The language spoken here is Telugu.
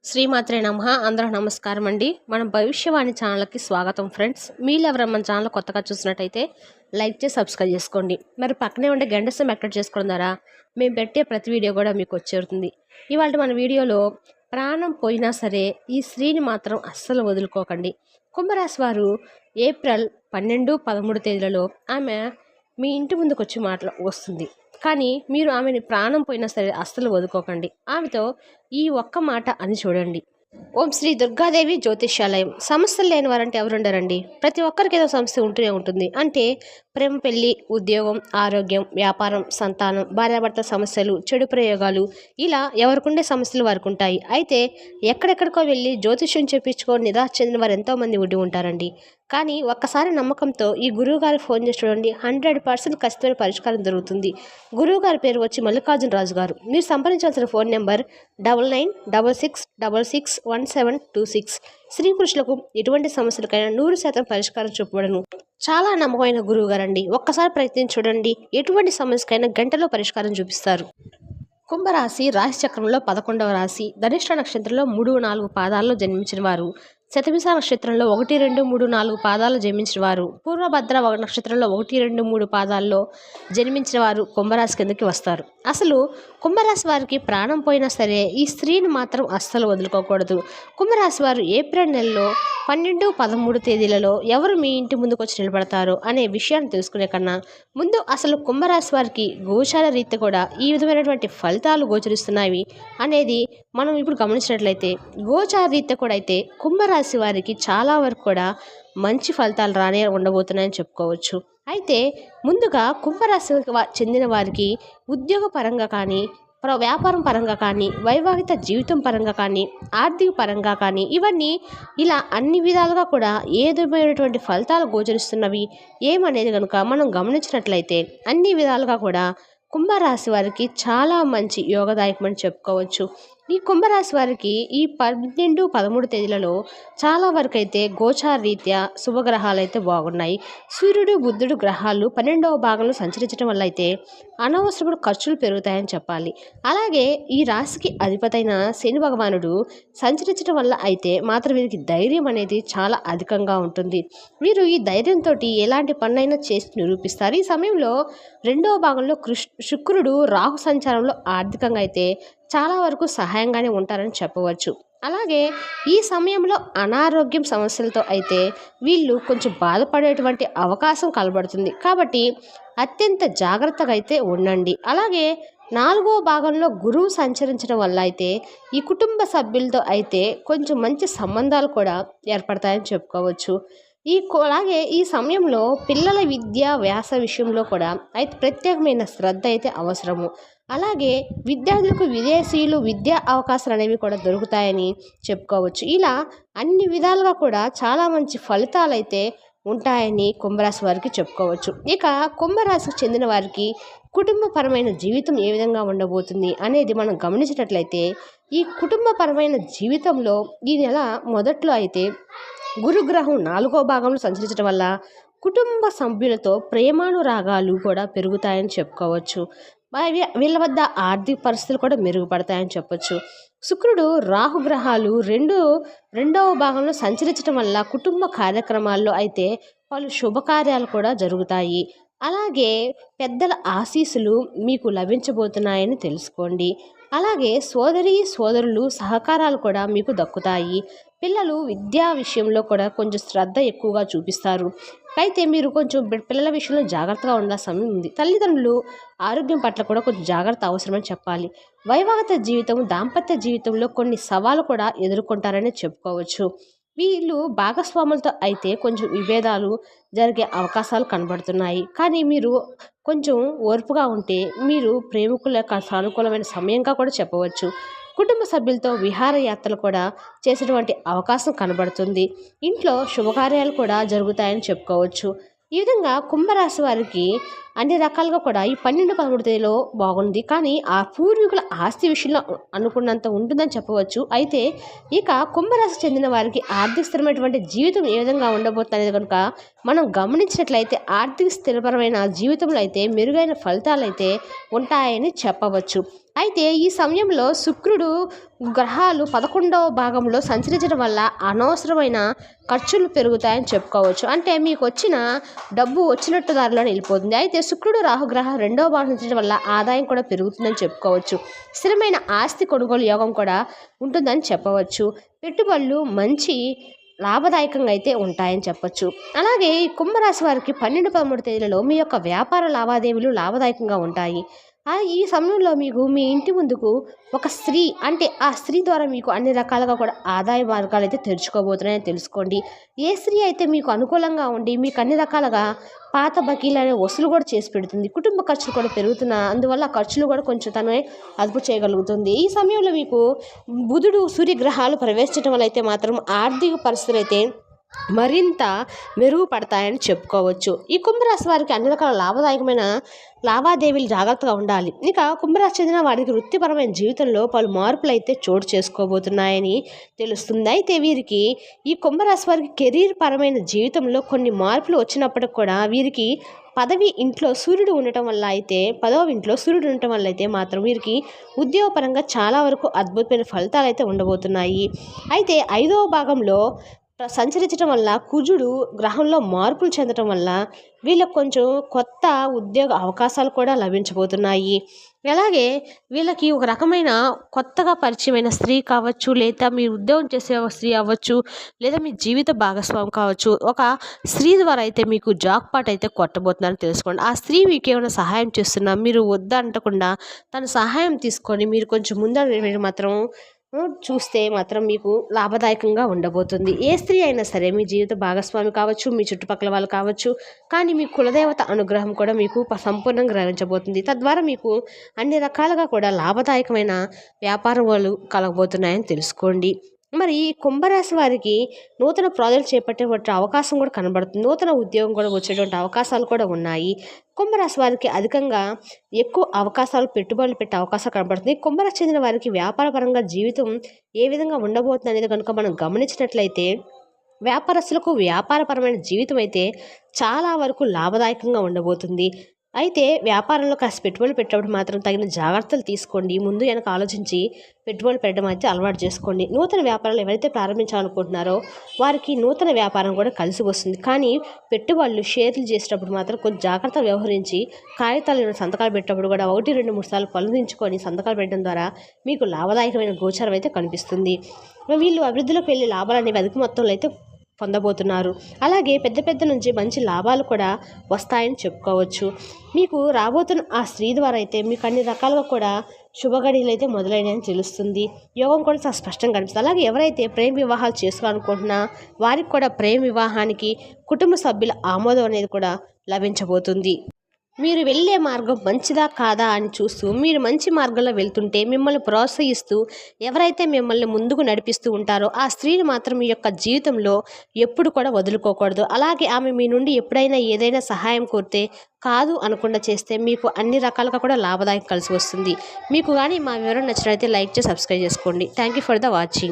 శ్రీమాత్రే నమః. అందరూ నమస్కారం అండి. మన భవిష్యవాణి ఛానల్కి స్వాగతం ఫ్రెండ్స్. మీరు ఎవరైనా మన ఛానల్ కొత్తగా చూసినట్టయితే లైక్ చేసి సబ్స్క్రైబ్ చేసుకోండి. మరి పక్కనే ఉండే గంట సింబల్ యాక్టివేట్ చేసుకోవడం ద్వారా మేము పెట్టే ప్రతి వీడియో కూడా మీకు వచ్చేరుతుంది. ఇవాళ మన వీడియోలో ప్రాణం పోయినా సరే ఈ స్త్రీని మాత్రం అస్సలు వదులుకోకండి. కుంభరాశి వారు ఏప్రిల్ 12, 13 తేదీలలో ఆమె మీ ఇంటి ముందుకు వచ్చి వస్తుంది. కానీ మీరు ఆమెని ప్రాణం పోయినా సరే అస్సలు వదులుకోకండి. ఆమెతో ఈ ఒక్క మాట అని చూడండి. ఓం శ్రీ దుర్గాదేవి జ్యోతిష్యాలయం. సమస్యలు లేని వారంటే ఎవరుండరండి. ప్రతి ఒక్కరికి ఏదో సమస్య ఉంటూనే ఉంటుంది. అంటే ప్రేమ, పెళ్లి, ఉద్యోగం, ఆరోగ్యం, వ్యాపారం, సంతానం, భార్యాభర్త సమస్యలు, చెడు ప్రయోగాలు, ఇలా ఎవరికుండే సమస్యలు వారికి ఉంటాయి. అయితే ఎక్కడెక్కడికో వెళ్ళి జ్యోతిష్యం చెప్పించుకొని నిరాశ చెందిన వారు ఎంతోమంది ఉండి ఉంటారండి. కానీ ఒక్కసారి నమ్మకంతో ఈ గురువుగారి ఫోన్ చేసి చూడండి, 100% ఖచ్చితమైన పరిష్కారం దొరుకుతుంది. గురువుగారి పేరు వచ్చి మల్లికార్జున రాజు గారు. మీరు సంప్రదించాల్సిన ఫోన్ నెంబర్ 9966661726. స్త్రీ పురుషులకు ఎటువంటి సమస్యలకైనా 100% పరిష్కారం చూపబడను. చాలా నమ్మకమైన గురువు గారండి. ఒక్కసారి ప్రయత్నించి చూడండి, ఎటువంటి సమస్యకైనా గంటలో పరిష్కారం చూపిస్తారు. కుంభరాశి రాశి చక్రంలో 11వ రాశి. ధనిష్ట నక్షత్రంలో 3, 4 పాదాల్లో జన్మించిన వారు, శతభిష నక్షత్రంలో 1, 2, 3, 4 పాదాల్లో జన్మించిన వారు, పూర్వభద్ర నక్షత్రంలో 1, 2, 3 పాదాల్లో జన్మించిన వారు కుంభరాశి కిందకి వస్తారు. అసలు కుంభరాశి వారికి ప్రాణం పోయినా సరే ఈ స్త్రీని మాత్రం అస్సలు వదులుకోకూడదు. కుంభరాశి వారు ఏప్రిల్ నెలలో 12, 13 తేదీలలో ఎవరు మీ ఇంటి ముందుకు వచ్చి నిలబడతారో అనే విషయాన్ని తెలుసుకునే కన్నా ముందు అసలు కుంభరాశి వారికి గోచార రీత్యా కూడా ఈ విధమైనటువంటి ఫలితాలు గోచరిస్తున్నాయి అనేది మనం ఇప్పుడు గమనించినట్లయితే, గోచార రీత్యా కూడా అయితే కుంభరాశి వారికి చాలా వరకు కూడా మంచి ఫలితాలు రానే ఉండబోతున్నాయని చెప్పుకోవచ్చు. అయితే ముందుగా కుంభరాశి చెందిన వారికి ఉద్యోగ పరంగా కానీ, వ్యాపారం పరంగా కానీ, వైవాహిక జీవితం పరంగా కానీ, ఆర్థిక పరంగా కానీ, ఇవన్నీ ఇలా అన్ని విధాలుగా కూడా ఏదమైనటువంటి ఫలితాలు గోచరిస్తున్నవి ఏమనేది కనుక మనం గమనించినట్లయితే అన్ని విధాలుగా కూడా కుంభరాశి వారికి చాలా మంచి యోగదాయకమని చెప్పుకోవచ్చు. ఈ కుంభరాశి వారికి ఈ 12, 13 తేదీలలో చాలా వరకు అయితే గోచార రీత్యా శుభగ్రహాలు అయితే బాగున్నాయి. సూర్యుడు, బుద్ధుడు గ్రహాలు 12వ భాగంలో సంచరించడం వల్ల అయితే అనవసరమైన ఖర్చులు పెరుగుతాయని చెప్పాలి. అలాగే ఈ రాశికి అధిపతైన శని భగవానుడు సంచరించడం వల్ల అయితే మాత్రం వీరికి ధైర్యం అనేది చాలా అధికంగా ఉంటుంది. వీరు ఈ ధైర్యంతో ఎలాంటి పనులైనా చేసి నిరూపిస్తారు. ఈ సమయంలో 2వ భాగంలో శుక్రుడు రాహు సంచారంలో ఆర్థికంగా అయితే చాలా వరకు సహాయంగానే ఉంటారని చెప్పవచ్చు. అలాగే ఈ సమయంలో అనారోగ్యం సమస్యలతో అయితే వీళ్ళు కొంచెం బాధపడేటువంటి అవకాశం కనబడుతుంది. కాబట్టి అత్యంత జాగ్రత్తగా అయితే ఉండండి. అలాగే 4వ భాగంలో గురువు సంచరించడం వల్ల అయితే ఈ కుటుంబ సభ్యులతో అయితే కొంచెం మంచి సంబంధాలు కూడా ఏర్పడతాయని చెప్పుకోవచ్చు. అలాగే ఈ సమయంలో పిల్లల విద్య వ్యాస విషయంలో కూడా అయితే ప్రత్యేకమైన శ్రద్ధ అయితే అవసరము. అలాగే విద్యార్థులకు విదేశీయులు విద్యా అవకాశాలు అనేవి కూడా దొరుకుతాయని చెప్పుకోవచ్చు. ఇలా అన్ని విధాలుగా కూడా చాలా మంచి ఫలితాలు అయితే ఉంటాయని కుంభరాశి వారికి చెప్పుకోవచ్చు. ఇక కుంభరాశికి చెందిన వారికి కుటుంబపరమైన జీవితం ఏ విధంగా ఉండబోతుంది అనేది మనం గమనించినట్లయితే, ఈ కుటుంబపరమైన జీవితంలో ఈ నెల మొదట్లో అయితే గురుగ్రహం 4వ భాగంలో సంచరించడం వల్ల కుటుంబ సభ్యులతో ప్రేమానురాగాలు కూడా పెరుగుతాయని చెప్పుకోవచ్చు. వీళ్ళ వద్ద ఆర్థిక పరిస్థితులు కూడా మెరుగుపడతాయని చెప్పొచ్చు. శుక్రుడు, రాహు గ్రహాలు రెండవ భాగంలో సంచరించడం వల్ల కుటుంబ కార్యక్రమాల్లో అయితే పలు శుభకార్యాలు కూడా జరుగుతాయి. అలాగే పెద్దల ఆశీస్సులు మీకు లభించబోతున్నాయని తెలుసుకోండి. అలాగే సోదరులు సహకారాలు కూడా మీకు దక్కుతాయి. పిల్లలు విద్యా విషయంలో కూడా కొంచెం శ్రద్ధ ఎక్కువగా చూపిస్తారు. అయితే మీరు కొంచెం పిల్లల విషయంలో జాగ్రత్తగా ఉండాల్సిన సమయం ఉంది. తల్లిదండ్రులు ఆరోగ్యం పట్ల కూడా కొంచెం జాగ్రత్త అవసరమని చెప్పాలి. వైవాహిక జీవితం, దాంపత్య జీవితంలో కొన్ని సవాలు కూడా ఎదుర్కొంటారని చెప్పుకోవచ్చు. వీళ్ళు భాగస్వాములతో అయితే కొంచెం విభేదాలు జరిగే అవకాశాలు కనబడుతున్నాయి. కానీ మీరు కొంచెం ఓర్పుగా ఉంటే మీరు ప్రేమికుల యొక్క సానుకూలమైన సమయంగా కూడా చెప్పవచ్చు. కుటుంబ సభ్యులతో విహారయాత్రలు కూడా చేసేటువంటి అవకాశం కనబడుతుంది. ఇంట్లో శుభకార్యాలు కూడా జరుగుతాయని చెప్పుకోవచ్చు. ఈ విధంగా కుంభరాశి వారికి అన్ని రకాలుగా కూడా ఈ 12, 13 తేదీలో బాగుంది. కానీ ఆ పూర్వీకుల ఆస్తి విషయంలో అనుకున్నంత ఉంటుందని చెప్పవచ్చు. అయితే ఇక కుంభరాశి చెందిన వారికి ఆర్థిక స్థిరమైనటువంటి జీవితం ఏ విధంగా ఉండబోతుంది అనేది కనుక మనం గమనించినట్లయితే ఆర్థిక స్థిరపరమైన జీవితంలో అయితే మెరుగైన ఫలితాలు అయితే ఉంటాయని చెప్పవచ్చు. అయితే ఈ సమయంలో శుక్రుడు గ్రహాలు 11వ భాగంలో సంచరించడం వల్ల అనవసరమైన ఖర్చులు పెరుగుతాయని చెప్పుకోవచ్చు. అంటే మీకు వచ్చిన డబ్బు వచ్చినట్టు దారిలోనే వెళ్ళిపోతుంది. అయితే శుక్రుడు రాహుగ్రహం 2వ భాగం సంచరించడం వల్ల ఆదాయం కూడా పెరుగుతుందని చెప్పుకోవచ్చు. స్థిరమైన ఆస్తి కొనుగోలు యోగం కూడా ఉంటుందని చెప్పవచ్చు. పెట్టుబడులు మంచి లాభదాయకంగా అయితే ఉంటాయని చెప్పొచ్చు. అలాగే ఈ కుంభరాశి వారికి 12, 13 తేదీలలో మీ యొక్క వ్యాపార లావాదేవీలు లాభదాయకంగా ఉంటాయి. ఈ సమయంలో మీకు మీ ఇంటి ముందుకు ఒక స్త్రీ, అంటే ఆ స్త్రీ ద్వారా మీకు అన్ని రకాలుగా కూడా ఆదాయ మార్గాలు అయితే తెరుచుకోబోతున్నాయని తెలుసుకోండి. ఏ స్త్రీ అయితే మీకు అనుకూలంగా ఉండి మీకు అన్ని రకాలుగా పాత బకీలనే వసూలు కూడా చేసి పెడుతుంది. కుటుంబ ఖర్చులు కూడా పెరుగుతున్న అందువల్ల ఖర్చులు కూడా కొంచెం తనే అదుపు చేయగలుగుతుంది. ఈ సమయంలో మీకు బుధుడు సూర్యగ్రహాలు ప్రవేశించడం వల్ల అయితే మాత్రం ఆర్థిక పరిస్థితులు అయితే మరింత మెరుగుపడతాయని చెప్పుకోవచ్చు. ఈ కుంభరాశి వారికి అన్ని రకాల లాభదాయకమైన లావాదేవీలు జాగ్రత్తగా ఉండాలి. ఇక కుంభరాశి చెందిన వారికి వృత్తిపరమైన జీవితంలో పలు మార్పులు అయితే చోటు చేసుకోబోతున్నాయని తెలుస్తుంది. అయితే వీరికి ఈ కుంభరాశి వారికి కెరీర్ పరమైన జీవితంలో కొన్ని మార్పులు వచ్చినప్పటికి కూడా వీరికి పదవి ఇంట్లో సూర్యుడు ఉండటం వల్ల అయితే 10వ ఇంట్లో సూర్యుడు ఉండటం వల్ల అయితే మాత్రం వీరికి ఉద్యోగపరంగా చాలా వరకు అద్భుతమైన ఫలితాలు అయితే ఉండబోతున్నాయి. అయితే 5వ భాగంలో సంచరించడం వల్ల కుజుడు గ్రహంలో మార్పులు చెందడం వల్ల వీళ్ళకు కొంచెం కొత్త ఉద్యోగ అవకాశాలు కూడా లభించబోతున్నాయి. అలాగే వీళ్ళకి ఒక రకమైన కొత్తగా పరిచయమైన స్త్రీ కావచ్చు, లేదా మీరు ఉద్యోగం చేసే స్త్రీ అవ్వచ్చు, లేదా మీ జీవిత భాగస్వామి కావచ్చు, ఒక స్త్రీ ద్వారా అయితే మీకు జాక్ పాట్ అయితే కొట్టబోతున్నారని తెలుసుకోండి. ఆ స్త్రీ మీకు ఏమైనా సహాయం చేస్తున్నా మీరు వద్దంటకుండా తన సహాయం తీసుకొని మీరు కొంచెం ముందర మాత్రం చూస్తే మాత్రం మీకు లాభదాయకంగా ఉండబోతుంది. ఏ స్త్రీ అయినా సరే మీ జీవిత భాగస్వామి కావచ్చు, మీ చుట్టుపక్కల వాళ్ళు కావచ్చు, కానీ మీ కులదేవత అనుగ్రహం కూడా మీకు సంపూర్ణంగా గ్రహించబోతుంది. తద్వారా మీకు అన్ని రకాలుగా కూడా లాభదాయకమైన వ్యాపారాలు కలగబోతున్నాయని తెలుసుకోండి. మరి ఈ కుంభరాశి వారికి నూతన ప్రాజెక్ట్ చేపట్టేటువంటి అవకాశం కూడా కనబడుతుంది. నూతన ఉద్యోగం కూడా వచ్చేటువంటి అవకాశాలు కూడా ఉన్నాయి. కుంభరాశి వారికి అధికంగా ఎక్కువ అవకాశాలు పెట్టుబడులు పెట్టే అవకాశం కనబడుతుంది. కుంభరాశి చెందిన వారికి వ్యాపారపరంగా జీవితం ఏ విధంగా ఉండబోతుంది అనేది కనుక మనం గమనించినట్లయితే వ్యాపారస్తులకు వ్యాపారపరమైన జీవితం అయితే చాలా వరకు లాభదాయకంగా ఉండబోతుంది. అయితే వ్యాపారంలో కాస్త పెట్టుబడులు పెట్టేటప్పుడు మాత్రం తగిన జాగ్రత్తలు తీసుకోండి. ముందు వెనక ఆలోచించి పెట్టుబడులు పెట్టడం అయితే అలవాటు చేసుకోండి. నూతన వ్యాపారాలు ఎవరైతే ప్రారంభించాలనుకుంటున్నారో వారికి నూతన వ్యాపారం కూడా కలిసి వస్తుంది. కానీ పెట్టుబడులు షేర్లు చేసేటప్పుడు మాత్రం కొంచెం జాగ్రత్తగా వ్యవహరించి కాగితాలు సంతకాలు పెట్టేటప్పుడు కూడా 1, 2, 3 సార్లు పలుదించుకొని సంతకాలు పెట్టడం ద్వారా మీకు లాభదాయకమైన గోచరం అయితే కనిపిస్తుంది. వీళ్ళు అభివృద్ధిలోకి వెళ్ళి లాభాలు అనేవి అధిక మొత్తంలో అయితే పొందబోతున్నారు. అలాగే పెద్ద పెద్ద నుంచి మంచి లాభాలు కూడా వస్తాయని చెప్పుకోవచ్చు. మీకు రాబోతున్న ఆ స్త్రీ ద్వారా అయితే మీకు అన్ని రకాలుగా కూడా శుభగడియలు అయితే మొదలైనని తెలుస్తుంది. యోగం కూడా చాలా స్పష్టంగా కనిపిస్తుంది. అలాగే ఎవరైతే ప్రేమ వివాహాలు చేసుకోవాలనుకుంటున్నా వారికి కూడా ప్రేమ వివాహానికి కుటుంబ సభ్యుల ఆమోదం అనేది కూడా లభించబోతుంది. మీరు వెళ్ళే మార్గం మంచిదా కాదా అని చూస్తూ మీరు మంచి మార్గంలో వెళ్తుంటే మిమ్మల్ని ప్రోత్సహిస్తూ ఎవరైతే మిమ్మల్ని ముందుకు నడిపిస్తూ ఉంటారో ఆ స్త్రీని మాత్రం మీ యొక్క జీవితంలో ఎప్పుడు కూడా వదులుకోకూడదు. అలాగే ఆమె మీ నుండి ఎప్పుడైనా ఏదైనా సహాయం కోరితే కాదు అనకుండా చేస్తే మీకు అన్ని రకాలుగా కూడా లాభదాయకం కలిసి వస్తుంది. మీకు కానీ మా వివరణ నచ్చినట్లయితే లైక్ చేసి సబ్స్క్రైబ్ చేసుకోండి. Thank you for the watching.